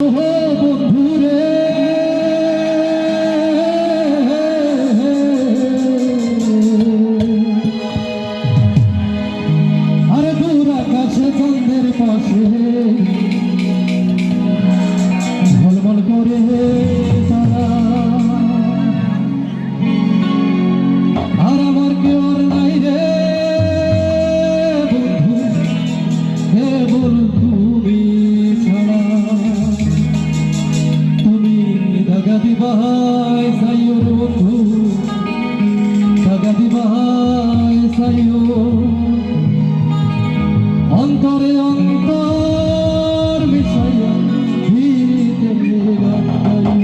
বন্ধুরে আরে দূর আকাশে চন্দ্রের পাশে ঝলমল করে তারা আর আমার কেউ আর নাই রে বন্ধু হে বল তুমি ছাড়া দাগা দিবাই সাইও বন্ধু দাগা দিবাই সাইও অন্তরে অন্তর মিশাইয়া ভিড়িতে গাইও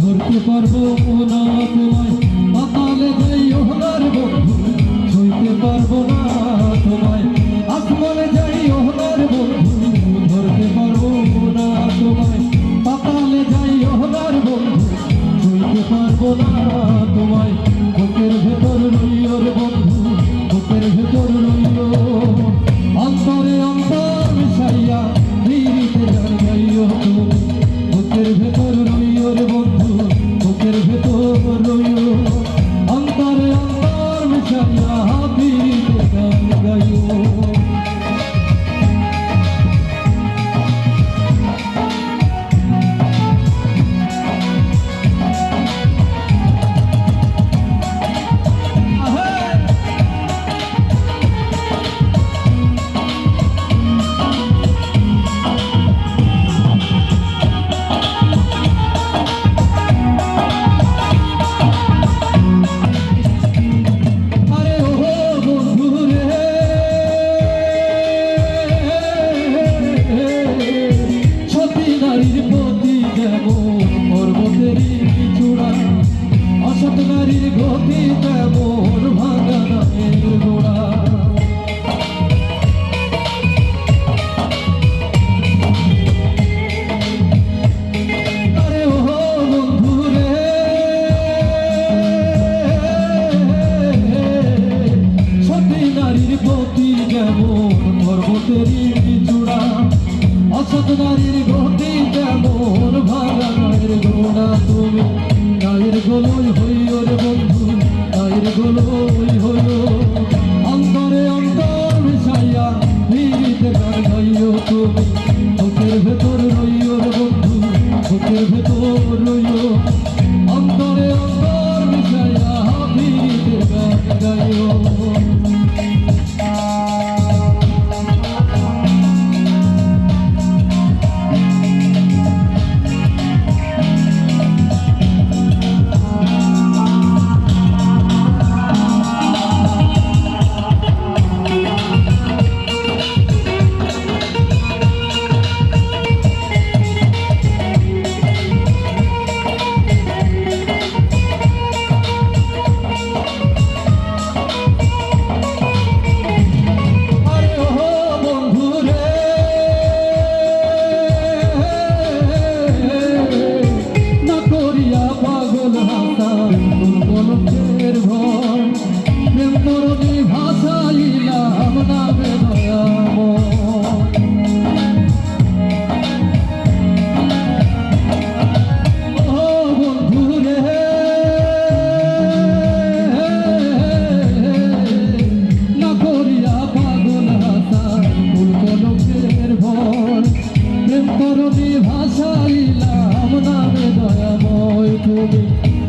ধরতে পারবো না তোমায় পাতালে যাইও না রে বন্ধু ছুঁইতে পারবো না তোমায় আসমানে যাইও না রে বন্ধু ধরতে পারবো না তোমায় পাতালে যাইও না রে বন্ধু ছুঁইতে পারবো না তোমায় বুকের ভেতর রইও রে বন্ধু বুকের ভেতর রইও অন্তরে অন্তর মিশাইয়া ভিড়িতে যাইও তুমি বুকের ভেতর রইও রে বন্ধু বুকের ভেতর রইও অন্তরে অন্তর মিশাইয়া ভিড়িতে গান গাইও অসৎ নারীর গতি তেমন ভাঙা নামের গোড়া আরে ও বন্ধু রে সতী নারীর গতি যেমন পর্বতেরই চূড়া অসৎ নারীর গতি তেমন ভাঙা নামের গোড়া তুমি গায়ের গোলই হইও রে বন্ধু গায়ের গোলই হইও অন্তরে অন্তর মিশাইয়া ভিড়িতে গান গাইও তুমি বুকের ভেতর রইও রে বন্ধু বুকের ভেতর রইও অন্তরে অন্তর মিশাইয়া ভিড়িতে গান গাইও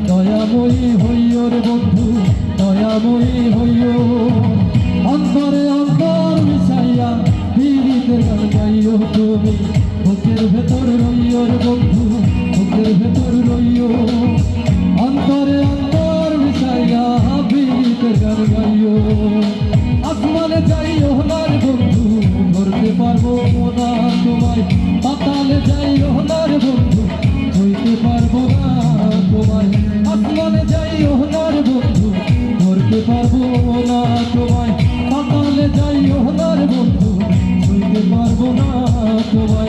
দয়াময়ী হইও রে বন্ধু দয়াময়ী হইও অন্তরে অন্তর মিশাইয়া ভিড়িতে গান গাইও তুমি বুকের ভেতর রইও রে বন্ধু বুকের ভেতর রইও অন্তরে অন্তর মিশাইয়া ভিড়িতে গান গাইও আসমানে যাইও না রে বন্ধু ধরতে পারবো না তোমায়, পাতালে যাইও না রে বন্ধু হইতে পারবো না তোমায়, আসমানে যাইও না রে বন্ধু ধরতে পারবো না তোমায়, পাতালে যাইও না রে বন্ধু হইতে পারবো না তোমায়।